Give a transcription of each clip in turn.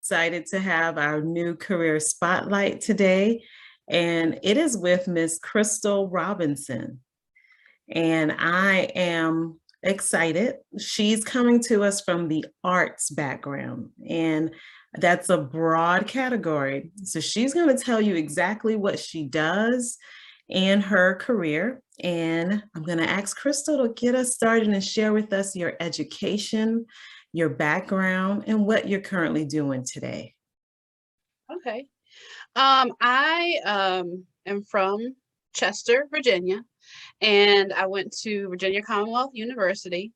Excited to have our new career spotlight today, and it is with Miss Crystal Robinson. And I am excited. She's coming to us from the arts background, and that's a broad category. So she's going to tell you exactly what she does in her career. And I'm going to ask Crystal to get us started and share with us your education, your background, and what you're currently doing today. Okay. I am from Chester, Virginia, and I went to Virginia Commonwealth University.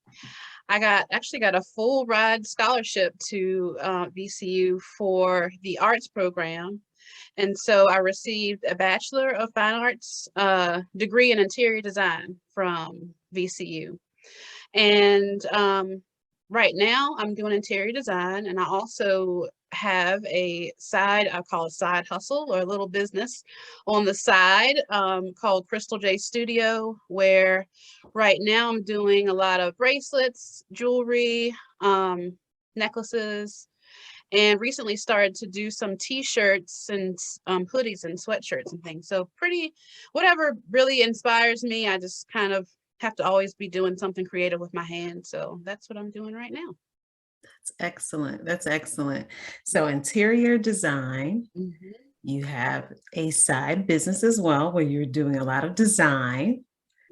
I actually got a full ride scholarship to VCU for the arts program. And so I received a Bachelor of Fine Arts degree in interior design from VCU. And right now I'm doing interior design, and I also have I call a side hustle or a little business on the side called Crystal J Studio, where right now I'm doing a lot of bracelets, jewelry, necklaces, and recently started to do some t-shirts and hoodies and sweatshirts and things. So pretty, whatever really inspires me, I just kind of have to always be doing something creative with my hands. So that's what I'm doing right now. That's excellent. That's excellent. So, interior design, Mhm. you have a side business as well where you're doing a lot of design,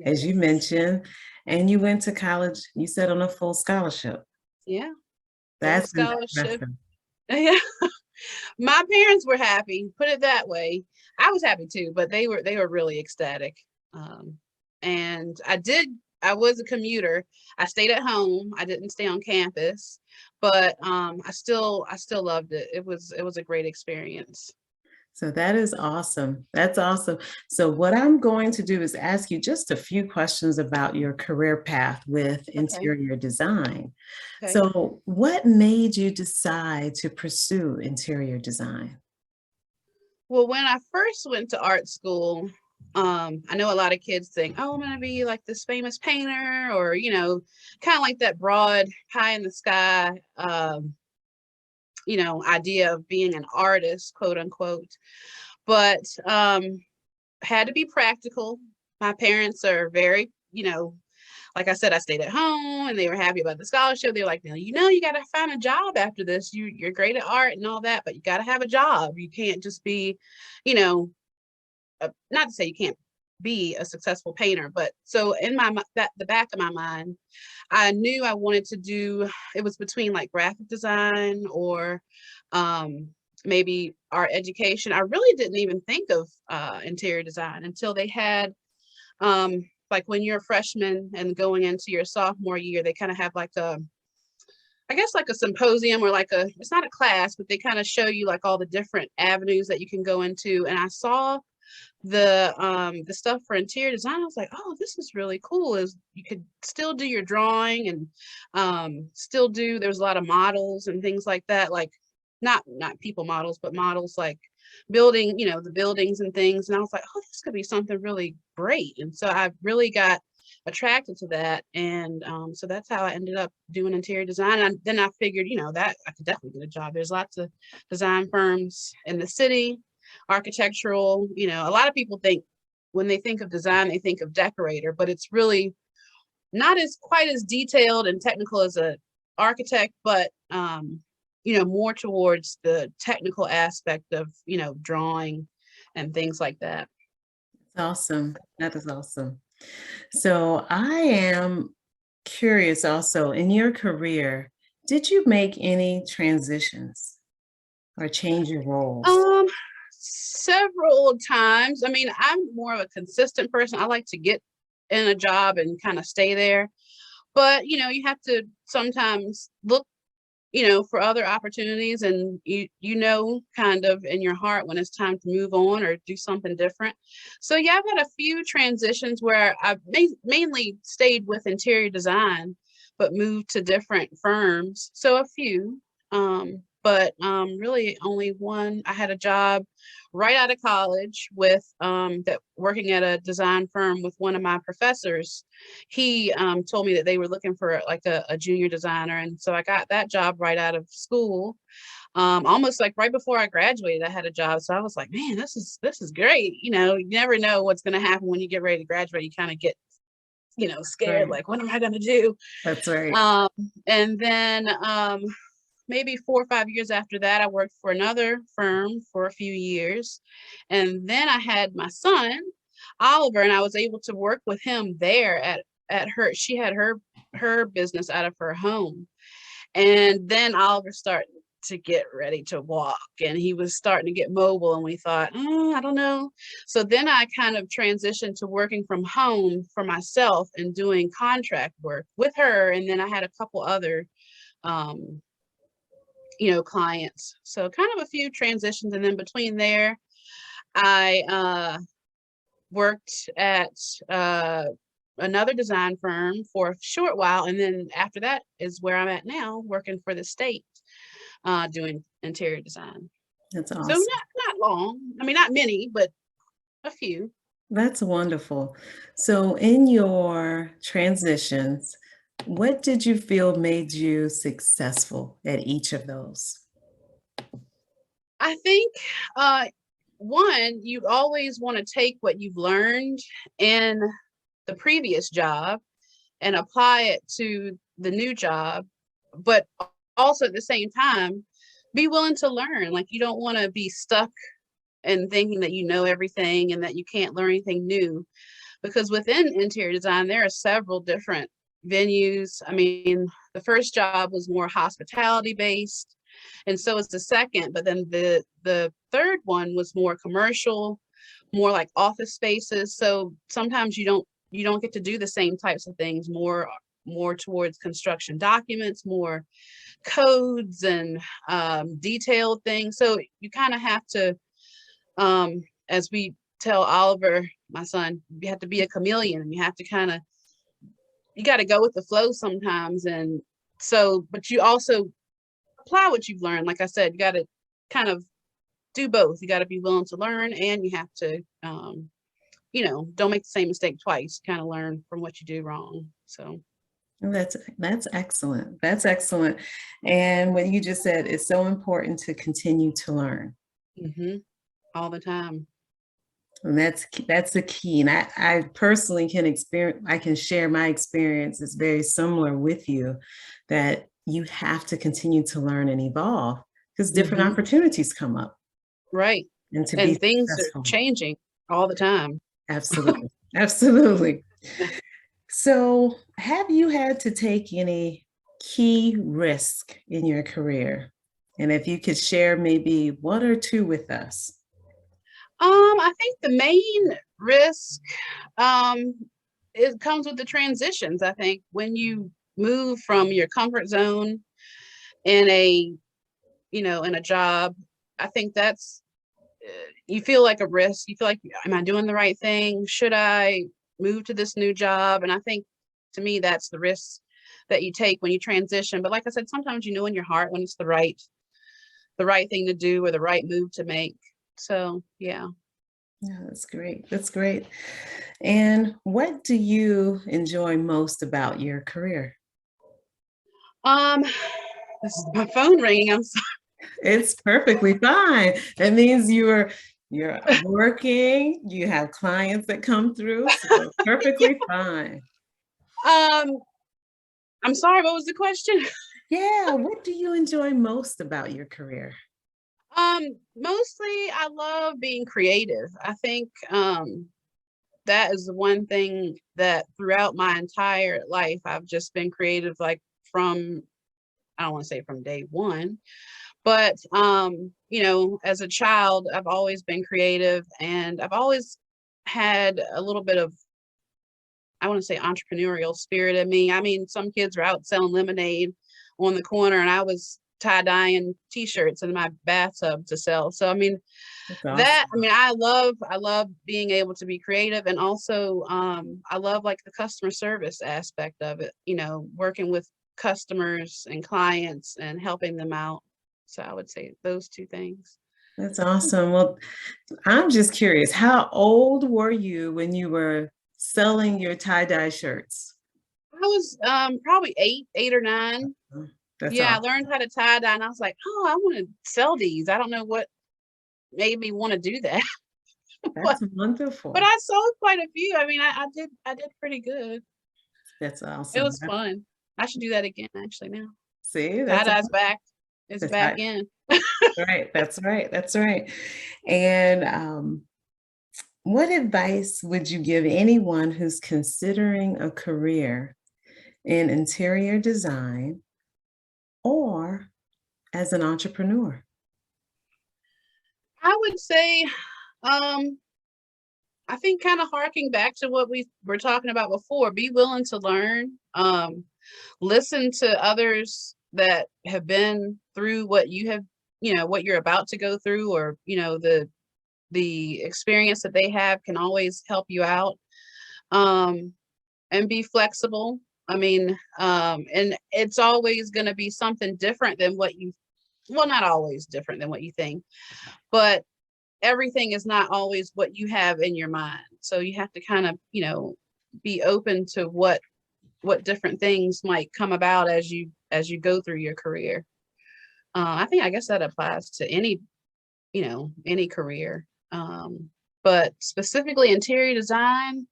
as you Yes. mentioned, and you went to college, you said on a full scholarship. Yeah. Full That's scholarship. impressive. Yeah. My parents were happy, put it that way. I was happy too, but they were really ecstatic. Um, and I was a commuter. I stayed at home. I didn't stay on campus, but I still loved it. It was a great experience. So that is awesome. That's awesome. So what I'm going to do is ask you just a few questions about your career path with Okay. interior design. Okay. So what made you decide to pursue interior design? Well, when I first went to art school, I know a lot of kids think, "Oh, I'm gonna be like this famous painter," or kind of like that broad pie in the sky, idea of being an artist, quote unquote. But had to be practical. My parents are very, like I said, I stayed at home and they were happy about the scholarship. They were like, you got to find a job after this. You're great at art and all that, but you got to have a job. You can't just be, you know, not to say you can't be a successful painter, but so in the back of my mind, I knew I wanted to do. It was between like graphic design or um, maybe art education. I really didn't even think of interior design until they had like when you're a freshman and going into your sophomore year, they kind of have like I guess like a symposium or like it's not a class, but they kind of show you like all the different avenues that you can go into. And I saw the stuff for interior design. I was like, oh, this is really cool. Is you could still do your drawing and still do. There's a lot of models and things like that, like not people models, but models like building, the buildings and things. And I was like, oh, this could be something really great. And so I really got attracted to that, and so that's how I ended up doing interior design. And then I figured, that I could definitely get a job. There's lots of design firms in the city, architectural. A lot of people think when they think of design, they think of decorator, but it's really not as quite as detailed and technical as a architect, but more towards the technical aspect of drawing and things like that. Awesome. That is awesome. So I am curious also in your career, did you make any transitions or change your roles? Um, Several times. I mean, I'm more of a consistent person. I like to get in a job and kind of stay there. But, you have to sometimes look, for other opportunities, and kind of in your heart when it's time to move on or do something different. So yeah, I've had a few transitions where I've mainly stayed with interior design, but moved to different firms. So a few. But really only one. I had a job right out of college with that working at a design firm with one of my professors. He told me that they were looking for like a junior designer, and so I got that job right out of school. almost like right before I graduated, I had a job. So I was like, man, this is great. You know, you never know what's going to happen when you get ready to graduate. You kind of get, scared, Right. like, what am I going to do? That's right. Um, and then maybe 4 or 5 years after that, I worked for another firm for a few years. And then I had my son, Oliver, and I was able to work with him there at she had her business out of her home. And then Oliver started to get ready to walk, and he was starting to get mobile, and we thought, I don't know. So then I kind of transitioned to working from home for myself and doing contract work with her. And then I had a couple other um, clients. So kind of a few transitions. And then between there, I worked at another design firm for a short while. And then after that is where I'm at now, working for the state, doing interior design. That's So awesome. not long. I mean, not many, but a few. That's wonderful. So, in your transitions, what did you feel made you successful at each of those? I think one, you always want to take what you've learned in the previous job and apply it to the new job, but also at the same time, be willing to learn. Like, you don't want to be stuck and thinking that you know everything and that you can't learn anything new, because within interior design there are several different venues. I mean, the first job was more hospitality based, and so is the second, but then the third one was more commercial, more like office spaces. So sometimes you don't get to do the same types of things, more towards construction documents, more codes and detailed things. So you kind of have to, as we tell Oliver, my son, you have to be a chameleon, and you have to you got to go with the flow sometimes. And so, but you also apply what you've learned. Like I said, you got to kind of do both. You got to be willing to learn, and you have to, don't make the same mistake twice. Kind of learn from what you do wrong. So, That's excellent. That's excellent. And what you just said is so important to continue to learn. hmm all the time. And that's the key. And I personally can experience, I can share my experience. It's very similar with you, that you have to continue to learn and evolve because different hmm opportunities come up Right. and to be And things are successful. changing all the time. Absolutely. Absolutely. So, have you had to take any key risk in your career? And if you could share maybe one or two with us. I think the main risk, um, it comes with the transitions. I think when you move from your comfort zone in a job, I think that's, you feel like a risk. You feel like, am I doing the right thing? Should I move to this new job? And I think, to me, that's the risk that you take when you transition. But like I said, sometimes you know in your heart when it's the right thing to do or the right move to make. So yeah. Yeah, that's great. That's great. And what do you enjoy most about your career? Um, this is my phone ringing. I'm sorry. It's perfectly fine. That means you're working, you have clients that come through, so perfectly fine. Um, I'm sorry, what was the question? Yeah, what do you enjoy most about your career? Mostly I love being creative. I think that is the one thing that throughout my entire life I've just been creative, like from, I don't want to say from day one, but as a child I've always been creative, and I've always had a little bit of, I want to say, entrepreneurial spirit in me. I mean, some kids are out selling lemonade on the corner, and I was tie-dyeing t-shirts in my bathtub to sell. So I mean, That's awesome. I love being able to be creative, and also I love like the customer service aspect of it, working with customers and clients and helping them out. So I would say those two things. That's awesome. Well, I'm just curious, how old were you when you were selling your tie-dye shirts? I was probably eight or nine. That's Yeah, I all. learned how to tie dye, and I was like, oh, I want to sell these. I don't know what made me want to do that, but That's but wonderful. I sold quite a few. I mean, I did pretty good. That's It awesome. was fun. I should do that again actually now. See, Tie that's dye's back. It's that's back right. in. Right. That's right. That's right. And what advice would you give anyone who's considering a career in interior design or as an entrepreneur? I would say, um, I think kind of harking back to what we were talking about before, be willing to learn. Listen to others that have been through what you have, what you're about to go through, or the experience that they have can always help you out. Um, and be flexible. I mean, and it's always going to be something different than what you, well, not always different than what you think, but everything is not always what you have in your mind. So you have to kind of, be open to what different things might come about as you go through your career. I guess that applies to any career. But specifically interior design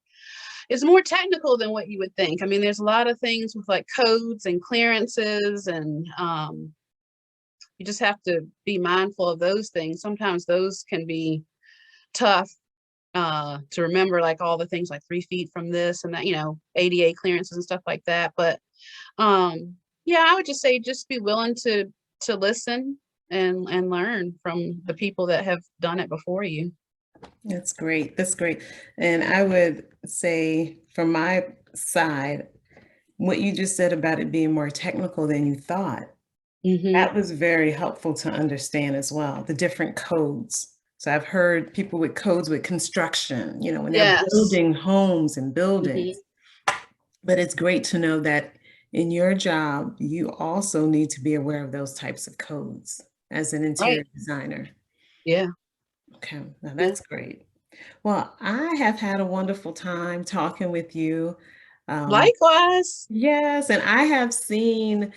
is more technical than what you would think. I mean, there's a lot of things with like codes and clearances, and you just have to be mindful of those things. Sometimes those can be tough to remember, like all the things like 3 feet from this and that, ADA clearances and stuff like that. But yeah, I would just say just be willing to listen and learn from the people that have done it before you. That's great. That's great. And I would say from my side, what you just said about it being more technical than you thought, Hmm. that was very helpful to understand as well, the different codes. So I've heard people with codes with construction, when they're Yes. building homes and Hmm. buildings. But it's great to know that in your job, you also need to be aware of those types of codes as an interior Right. designer. Yeah. Okay, now Yeah. that's great. Well, I have had a wonderful time talking with you. Um, Likewise. yes, and I have seen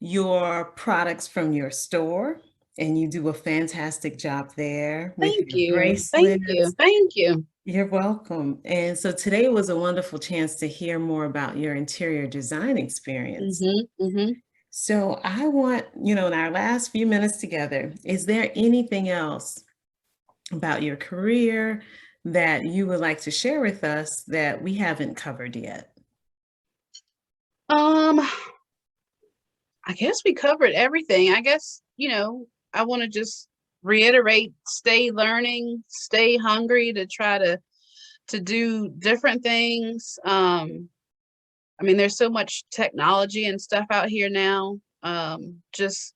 your products from your store, and you do a fantastic job there with Thank your you. Thank you. bracelets. Thank you. You're welcome. And so today was a wonderful chance to hear more about your interior design experience. Hmm. Hmm. So I want, in our last few minutes together, is there anything else about your career that you would like to share with us that we haven't covered yet? Um, I guess we covered everything. I guess, I want to just reiterate, stay learning, stay hungry to try to do different things. I mean, there's so much technology and stuff out here now. Just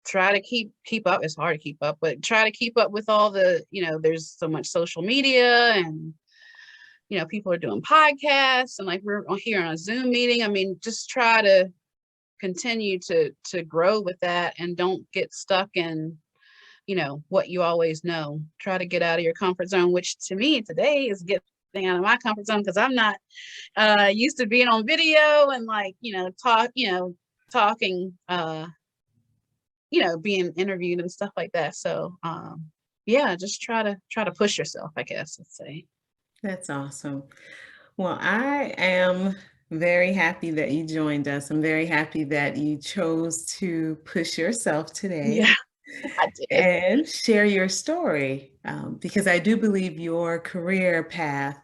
try to keep up. It's hard to keep up, but try to keep up with all there's so much social media, and people are doing podcasts, and like we're here on a Zoom meeting. I mean, just try to continue to grow with that, and don't get stuck in what you always know. Try to get out of your comfort zone, which to me today is getting out of my comfort zone, because I'm not used to being on video and like talking, being interviewed and stuff like that. So yeah, just try to push yourself, I guess, let's say. That's awesome. Well, I am very happy that you joined us. I'm very happy that you chose to push yourself today Yeah. I did. and share your story, because I do believe your career path,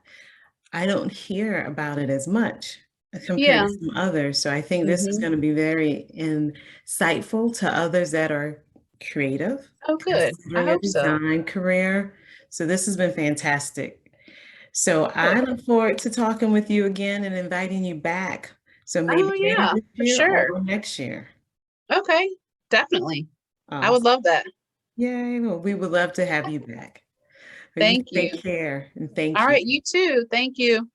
I don't hear about it as much compared Yeah. to some others. So I think this is Hmm. going to be very insightful to others that are creative, Oh, good. I considering a hope so. design career. So this has been fantastic. So I Good. look forward to talking with you again and inviting you back. So Oh maybe later yeah, this for year or sure. next year. Okay, definitely. I would Awesome. love that. Yay. Well, we would love to have you back. You Thank take you. care and All thank you. right, you too. Thank you.